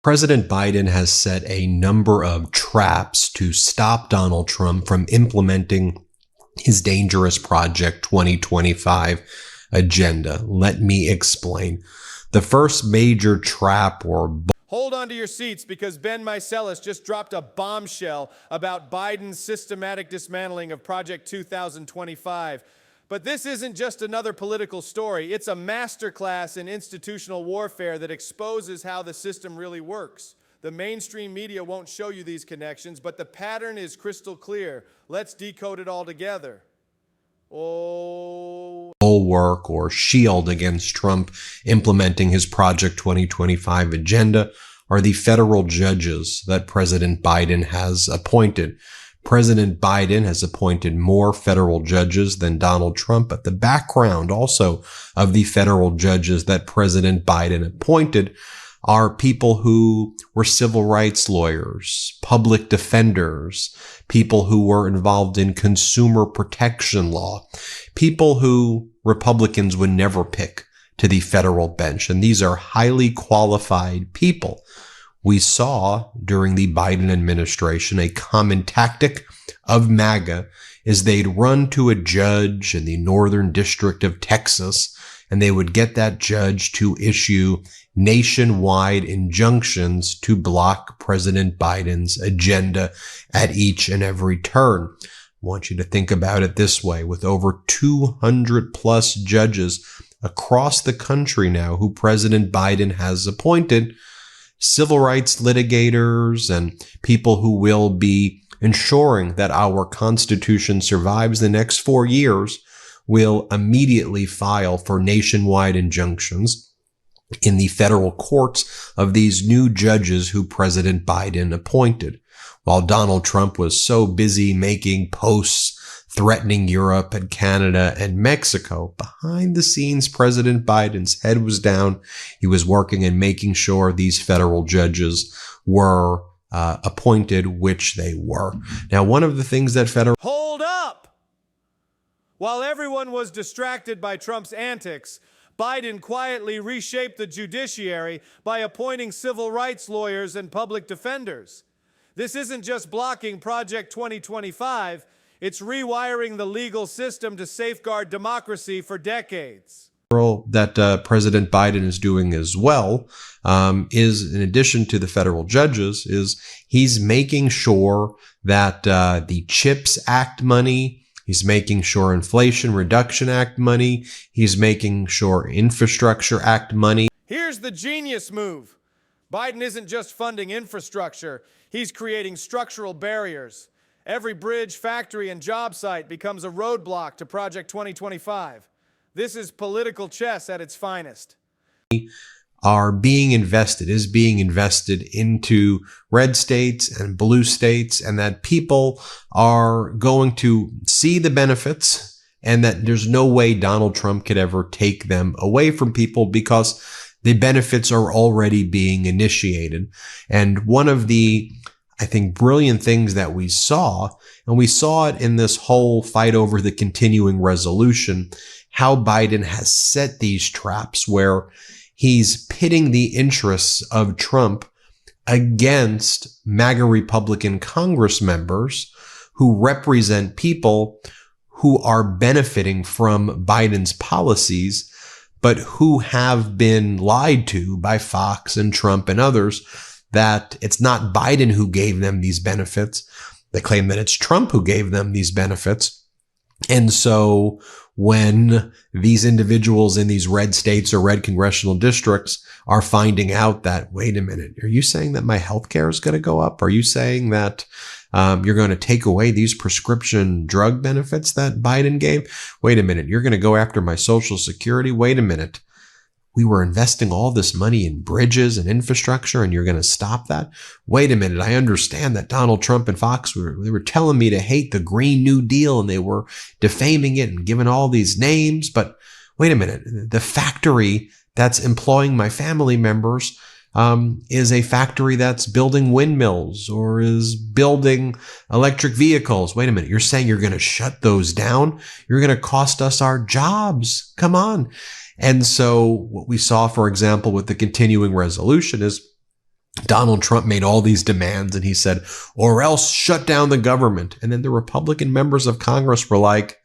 President Biden has set a number of traps to stop Donald Trump from implementing his dangerous Project 2025 agenda. Let me explain. The first major trap or Hold on to your seats because Ben Meiselas just dropped a bombshell about Biden's systematic dismantling of Project 2025. But this isn't just another political story. It's a masterclass in institutional warfare that exposes how the system really works. The mainstream media won't show you these connections, but the pattern is crystal clear. Let's decode it all together. bulwark or shield against Trump implementing his Project 2025 agenda are the federal judges that President Biden has appointed. President Biden has appointed more federal judges than Donald Trump, but the background also of the federal judges that President Biden appointed are people who were civil rights lawyers, public defenders, people who were involved in consumer protection law, people who Republicans would never pick to the federal bench. And these are highly qualified people. We saw during the Biden administration a common tactic of MAGA is they'd run to a judge in the Northern District of Texas, and they would get that judge to issue nationwide injunctions to block President Biden's agenda at each and every turn. I want you to think about it this way. With over 200 plus judges across the country now who President Biden has appointed, civil rights litigators and people who will be ensuring that our Constitution survives the next 4 years will immediately file for nationwide injunctions in the federal courts of these new judges who President Biden appointed. While Donald Trump was so busy making posts threatening Europe and Canada and Mexico, behind the scenes, President Biden's head was down. He was working and making sure these federal judges were appointed, which they were. Now, one of the things that Hold up! While everyone was distracted by Trump's antics, Biden quietly reshaped the judiciary by appointing civil rights lawyers and public defenders. This isn't just blocking Project 2025, it's rewiring the legal system to safeguard democracy for decades. that President Biden is doing as well is, in addition to the federal judges, is he's making sure that the CHIPS Act money, he's making sure Inflation Reduction Act money, he's making sure Infrastructure Act money. Here's the genius move. Biden isn't just funding infrastructure, he's creating structural barriers. Every bridge, factory, and job site becomes a roadblock to Project 2025. This is political chess at its finest. Is being invested into red states and blue states, and that people are going to see the benefits, and that there's no way Donald Trump could ever take them away from people because the benefits are already being initiated. And one of the, I think, brilliant things that we saw, and we saw it in this whole fight over the continuing resolution, how Biden has set these traps where he's pitting the interests of Trump against MAGA Republican Congress members who represent people who are benefiting from Biden's policies, but who have been lied to by Fox and Trump and others that it's not Biden who gave them these benefits. They claim that it's Trump who gave them these benefits. And so when these individuals in these red states or red congressional districts are finding out that, wait a minute, are you saying that my health care is going to go up? Are you saying that you're going to take away these prescription drug benefits that Biden gave? Wait a minute, you're going to go after my Social Security? Wait a minute. We were investing all this money in bridges and infrastructure, and you're going to stop that? Wait a minute. I understand that Donald Trump and Fox they were telling me to hate the Green New Deal, and they were defaming it and giving all these names. But wait a minute. The factory that's employing my family members is a factory that's building windmills or is building electric vehicles. Wait a minute. You're saying you're going to shut those down? You're going to cost us our jobs. Come on. And so what we saw, for example, with the continuing resolution is Donald Trump made all these demands and he said, or else shut down the government. And then the Republican members of Congress were like,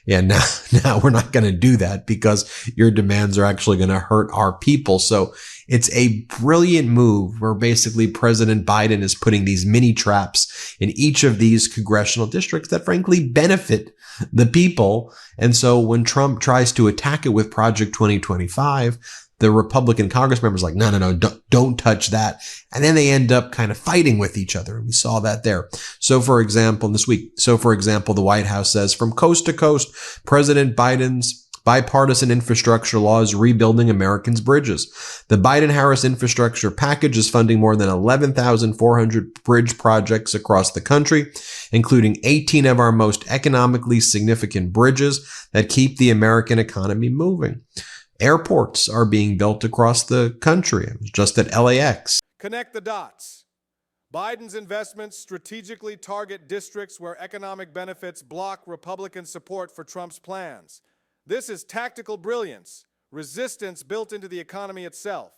yeah, now we're not going to do that because your demands are actually going to hurt our people. So it's a brilliant move where basically President Biden is putting these mini traps in each of these congressional districts that frankly benefit the people. And so when Trump tries to attack it with Project 2025, the Republican Congress members are like, no, don't touch that. And then they end up kind of fighting with each other. We saw that there. So for example, the White House says from coast to coast, President Biden's bipartisan infrastructure law is rebuilding Americans' bridges. The Biden-Harris infrastructure package is funding more than 11,400 bridge projects across the country, including 18 of our most economically significant bridges that keep the American economy moving. Airports are being built across the country. I was just at LAX. Connect the dots. Biden's investments strategically target districts where economic benefits block Republican support for Trump's plans. This is tactical brilliance, resistance built into the economy itself.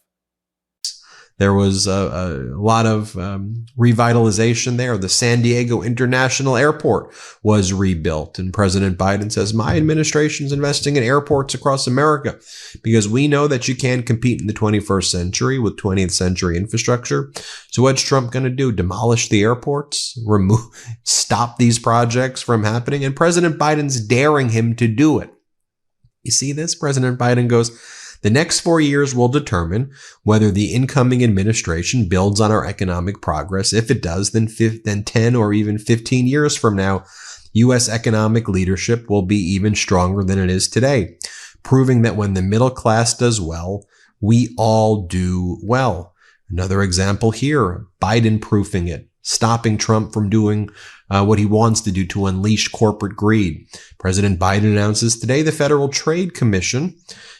There was a lot of revitalization there. The San Diego International Airport was rebuilt. And President Biden says, my administration is investing in airports across America because we know that you can't compete in the 21st century with 20th century infrastructure. So what's Trump going to do? Demolish the airports? Stop these projects from happening? And President Biden's daring him to do it. You see this? President Biden goes, the next 4 years will determine whether the incoming administration builds on our economic progress. If it does, then 10 or even 15 years from now, U.S. economic leadership will be even stronger than it is today, proving that when the middle class does well, we all do well. Another example here, Biden proofing it, stopping Trump from doing what he wants to do to unleash corporate greed. President Biden announces today the Federal Trade Commission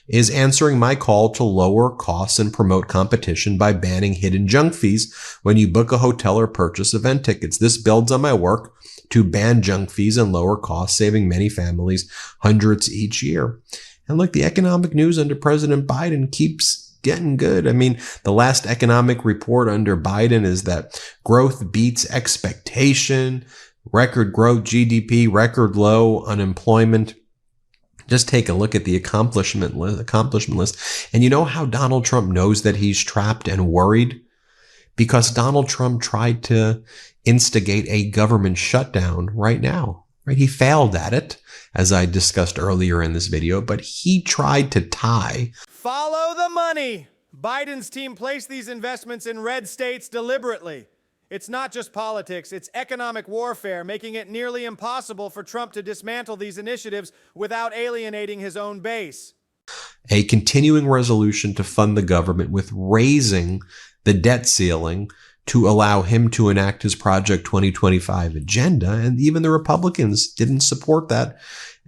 is answering my call to lower costs and promote competition by banning hidden junk fees when you book a hotel or purchase event tickets. This builds on my work to ban junk fees and lower costs, saving many families hundreds each year. And look, the economic news under President Biden keeps getting good. I mean, the last economic report under Biden is that growth beats expectation, record growth GDP, record low unemployment. Just take a look at the accomplishment list. And you know how Donald Trump knows that he's trapped and worried? Because Donald Trump tried to instigate a government shutdown right now, right? He failed at it, as I discussed earlier in this video, but he tried to tie. Follow the money. Biden's team placed these investments in red states deliberately. It's not just politics, it's economic warfare, making it nearly impossible for Trump to dismantle these initiatives without alienating his own base. A continuing resolution to fund the government with raising the debt ceiling to allow him to enact his Project 2025 agenda. And even the Republicans didn't support that.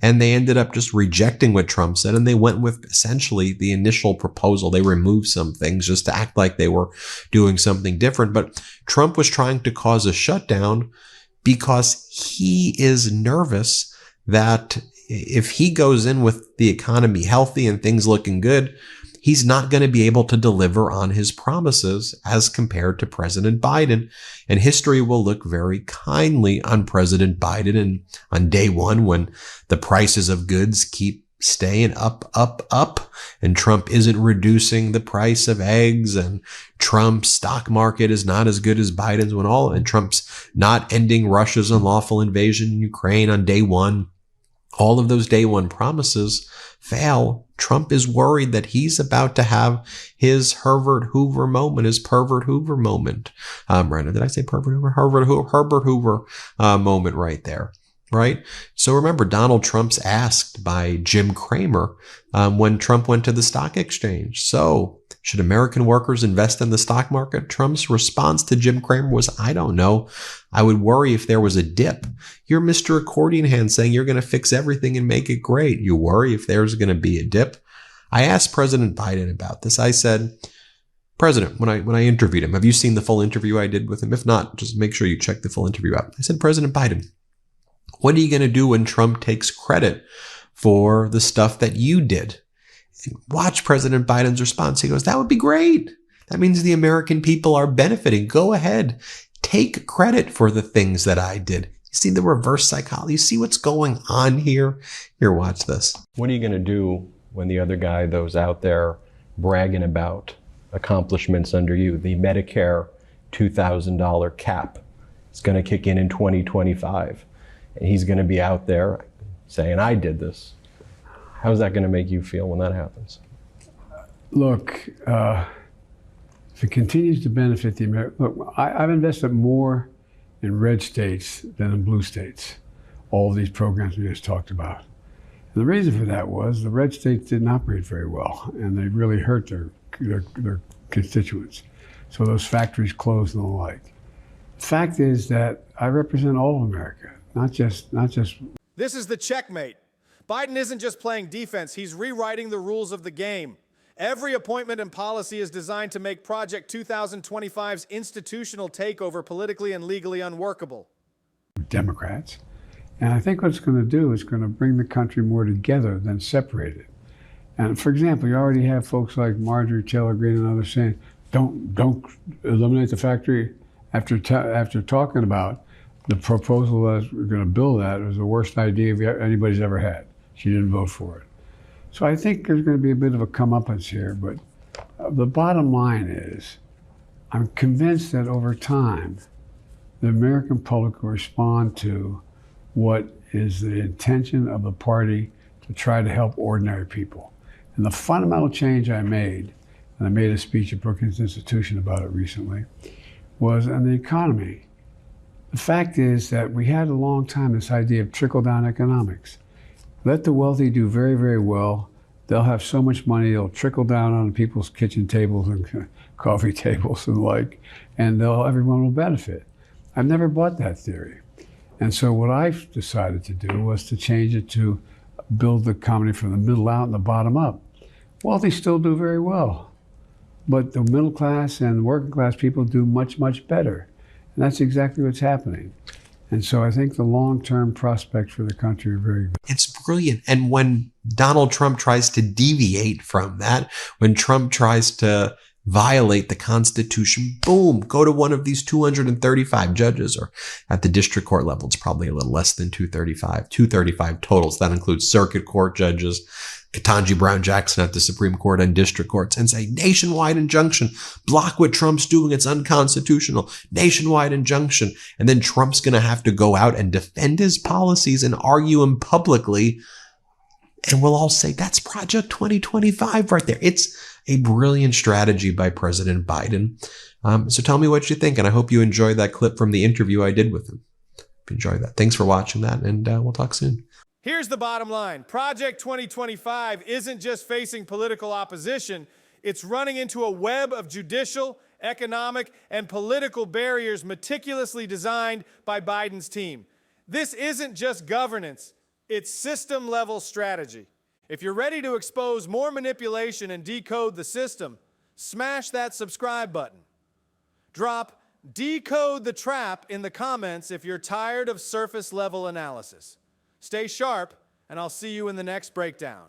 And they ended up just rejecting what Trump said. And they went with essentially the initial proposal. They removed some things just to act like they were doing something different. But Trump was trying to cause a shutdown because he is nervous that if he goes in with the economy healthy and things looking good, he's not going to be able to deliver on his promises as compared to President Biden. And history will look very kindly on President Biden. And on day one, when the prices of goods keep staying up, and Trump isn't reducing the price of eggs, and Trump's stock market is not as good as Biden's and Trump's not ending Russia's unlawful invasion in Ukraine on day one. All of those day one promises fail. Trump is worried that he's about to have his Herbert Hoover moment, his pervert Hoover moment. Right? Did I say pervert Hoover? Herbert Hoover moment right there. Right? So remember, Donald Trump's asked by Jim Cramer when Trump went to the stock exchange. So should American workers invest in the stock market? Trump's response to Jim Cramer was, I don't know. I would worry if there was a dip. You're Mr. Accordion Hand saying you're going to fix everything and make it great. You worry if there's going to be a dip. I asked President Biden about this. I said, President, when I interviewed him, have you seen the full interview I did with him? If not, just make sure you check the full interview out. I said, President Biden, what are you going to do when Trump takes credit for the stuff that you did? And watch President Biden's response. He goes, that would be great. That means the American people are benefiting. Go ahead. Take credit for the things that I did. You see the reverse psychology? You see what's going on here? Here, watch this. What are you going to do when the other guy, those out there bragging about accomplishments under you? The Medicare $2,000 cap is going to kick in 2025. And he's going to be out there saying, I did this. How's that going to make you feel when that happens? Look, if it continues to benefit the American, look, I've invested more in red states than in blue states. All of these programs we just talked about. And the reason for that was the red states didn't operate very well, and they really hurt their constituents. So those factories closed and the like. The fact is that I represent all of America, not just. This is the checkmate. Biden isn't just playing defense, he's rewriting the rules of the game. Every appointment and policy is designed to make Project 2025's institutional takeover politically and legally unworkable. Democrats. And I think what it's going to do is going to bring the country more together than separate it. And for example, you already have folks like Marjorie Taylor Greene and others saying, don't eliminate the factory. After talking about the proposal that we're going to build that, it was the worst idea anybody's ever had. She didn't vote for it. So I think there's going to be a bit of a comeuppance here, but the bottom line is I'm convinced that over time, the American public will respond to what is the intention of the party to try to help ordinary people. And the fundamental change I made, and I made a speech at Brookings Institution about it recently, was on the economy. The fact is that we had a long time this idea of trickle-down economics. Let the wealthy do very, very well. They'll have so much money, it'll trickle down on people's kitchen tables and coffee tables and the like, and everyone will benefit. I've never bought that theory. And so what I've decided to do was to change it to build the economy from the middle out and the bottom up. Wealthy still do very well, but the middle class and working class people do much, much better. And that's exactly what's happening. And so I think the long-term prospects for the country are very good. It's brilliant. And when Donald Trump tries to deviate from that, when Trump tries to violate the Constitution, boom, go to one of these 235 judges, or at the district court level, it's probably a little less than 235 totals. That includes circuit court judges, Ketanji Brown Jackson at the Supreme Court and district courts, and say nationwide injunction, block what Trump's doing, it's unconstitutional, nationwide injunction. And then Trump's going to have to go out and defend his policies and argue them publicly. And we'll all say, that's Project 2025 right there. It's a brilliant strategy by President Biden. So tell me what you think, and I hope you enjoyed that clip from the interview I did with him. If you enjoyed that, thanks for watching that, and we'll talk soon. Here's the bottom line. Project 2025 isn't just facing political opposition, it's running into a web of judicial, economic, and political barriers meticulously designed by Biden's team. This isn't just governance, it's system-level strategy. If you're ready to expose more manipulation and decode the system, smash that subscribe button. Drop "Decode the Trap" in the comments if you're tired of surface-level analysis. Stay sharp, and I'll see you in the next breakdown.